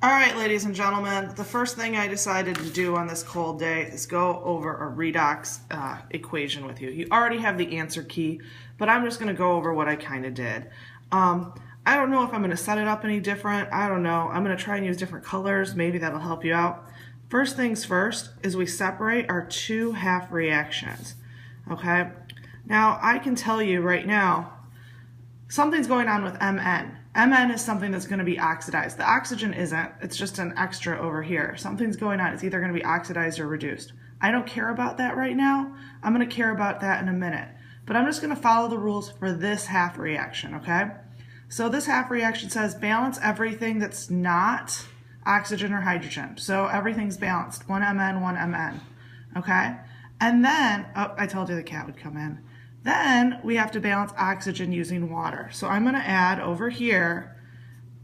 All right, ladies and gentlemen, the first thing I decided to do on this cold day is go over a redox equation with you. You already have the answer key, but I'm just going to go over what I kind of did. I don't know if I'm going to set it up any different. I don't know. I'm going to try and use different colors. Maybe that'll help you out. First things first is we separate our two half reactions. Okay? Now, I can tell you right now, something's going on with Mn. Mn is something that's going to be oxidized. The oxygen isn't. It's just an extra over here. Something's going on. It's either going to be oxidized or reduced. I don't care about that right now. I'm going to care about that in a minute. But I'm just going to follow the rules for this half reaction, okay? So this half reaction says balance everything that's not oxygen or hydrogen. So everything's balanced. 1 Mn, 1 Mn, okay? And then, oh, I told you the cat would come in. Then we have to balance oxygen using water. So I'm going to add over here,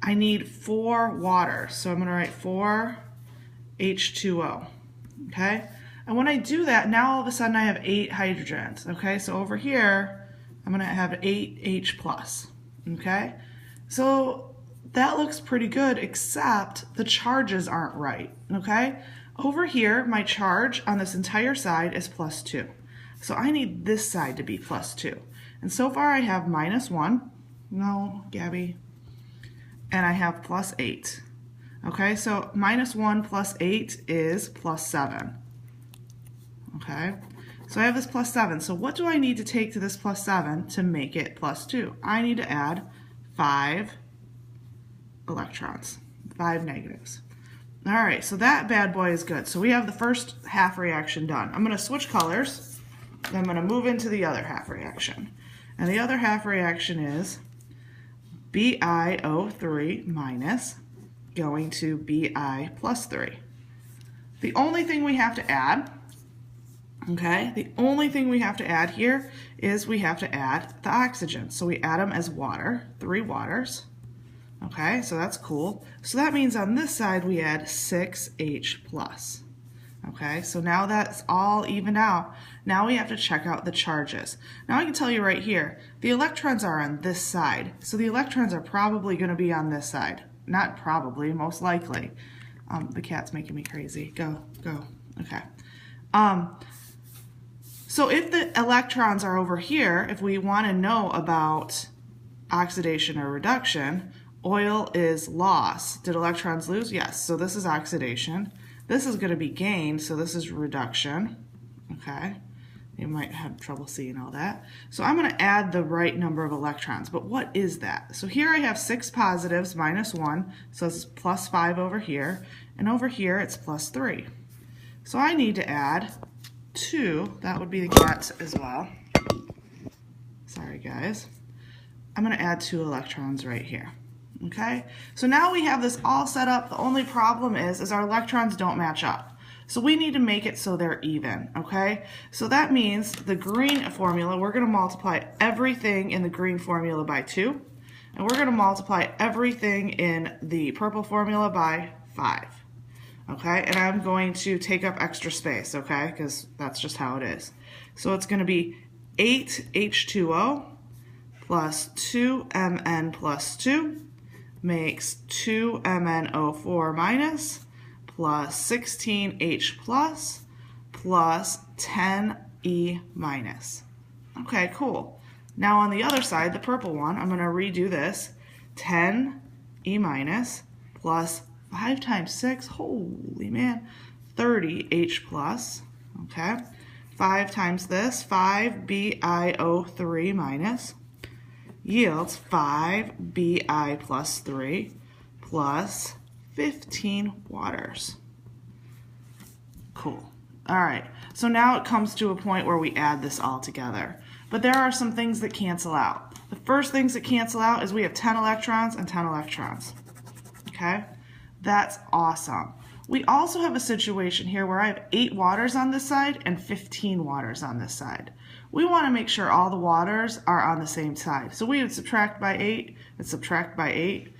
I need 4 waters. So I'm going to write 4 H2O, okay? And when I do that, now all of a sudden I have 8 hydrogens, okay? So over here, I'm going to have 8 H+, okay? So that looks pretty good, except the charges aren't right, okay? Over here, my charge on this entire side is +2. So I need this side to be +2. And so far I have -1. No, Gabby. And I have +8. Okay, so -1 + 8 is +7. Okay, so I have this +7. So what do I need to take to this +7 to make it +2? I need to add 5 electrons, 5 negatives. All right, so that bad boy is good. So we have the first half reaction done. I'm going to switch colors. I'm going to move into the other half reaction. And the other half reaction is BiO3 minus going to Bi plus 3. The only thing we have to add, okay, the only thing we have to add here is we have to add the oxygen. So we add them as water, 3 waters. Okay, so that's cool. So that means on this side we add 6H plus. Okay, so now that's all evened out. Now we have to check out the charges. Now I can tell you right here, the electrons are on this side. So the electrons are probably going to be on this side. Not probably, most likely. The cat's making me crazy. Go, go. Okay. So if the electrons are over here, if we want to know about oxidation or reduction, oil is loss. Did electrons lose? Yes. So this is oxidation. This is going to be gain, so this is reduction. Okay, you might have trouble seeing all that. So I'm going to add the right number of electrons, but what is that? So here I have 6 positives minus 1, so this is +5 over here, and over here it's +3. So I need to add 2, that would be the cats as well. Sorry guys. I'm going to add 2 electrons right here. Okay, so now we have this all set up. The only problem is our electrons don't match up. So we need to make it so they're even, okay? So that means the green formula, we're going to multiply everything in the green formula by 2, and we're going to multiply everything in the purple formula by 5, okay? And I'm going to take up extra space, okay, because that's just how it is. So it's going to be 8 H2O plus 2 Mn plus 2 makes 2 MnO4 minus plus 16H plus 10E minus. Okay, cool. Now on the other side, the purple one, I'm going to redo this. 10E minus plus 5 times 6, holy man, 30H plus, okay. 5 times this, 5BiO3 minus, yields 5 Bi plus 3 plus 15 waters. Cool. All right, so now it comes to a point where we add this all together. But there are some things that cancel out. The first things that cancel out is we have 10 electrons and 10 electrons. Okay, that's awesome. We also have a situation here where I have 8 waters on this side and 15 waters on this side. We want to make sure all the waters are on the same side. So we would subtract by 8 and subtract by 8.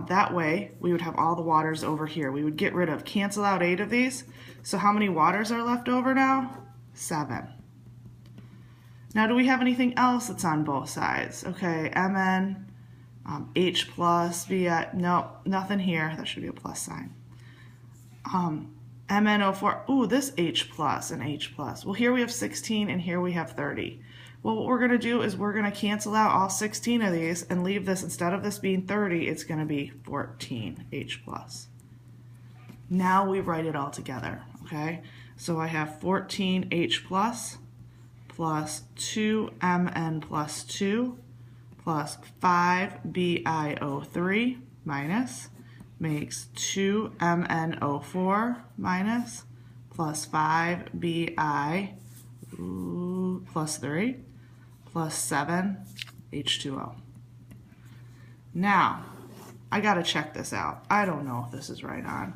That way we would have all the waters over here. We would get rid of, cancel out 8 of these. So how many waters are left over now? 7. Now do we have anything else that's on both sides? Okay, Mn H plus, BI, no, nothing here. That should be a plus sign. MnO4, ooh, this H plus and H plus. Well, here we have 16 and here we have 30. Well, what we're going to do is we're going to cancel out all 16 of these and leave this, instead of this being 30, it's going to be 14 H plus. Now we write it all together, okay? So I have 14 H plus 2 Mn plus 2 plus 5 BiO3 minus makes 2 MnO4 minus plus 5 Bi plus 3 plus 7 H2O. Now, I gotta check this out. I don't know if this is right on.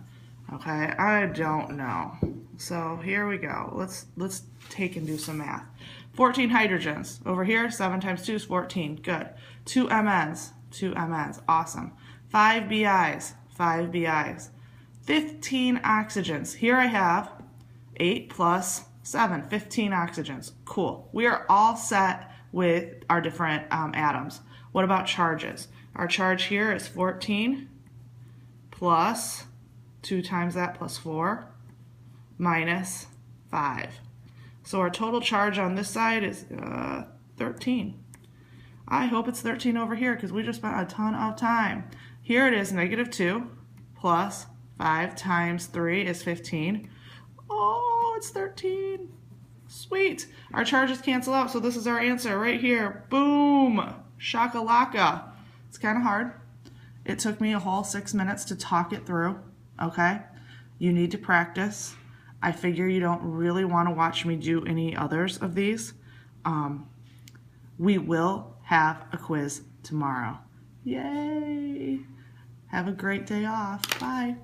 Okay, I don't know. So here we go. Let's take and do some math. 14 hydrogens. Over here, 7 times 2 is 14. Good. 2 MNs. Awesome. 5 BIs. 15 oxygens. Here I have 8 plus 7, 15 oxygens. Cool. We are all set with our different atoms. What about charges? Our charge here is 14 plus 2 times that plus 4 minus 5. So our total charge on this side is 13. I hope it's 13 over here because we just spent a ton of time. Here it is, -2 plus 5 times 3 is 15. Oh, it's 13. Sweet. Our charges cancel out, so this is our answer right here. Boom. Shakalaka. It's kind of hard. It took me a whole 6 minutes to talk it through, okay? You need to practice. I figure you don't really want to watch me do any others of these. We will have a quiz tomorrow. Yay! Have a great day off. Bye.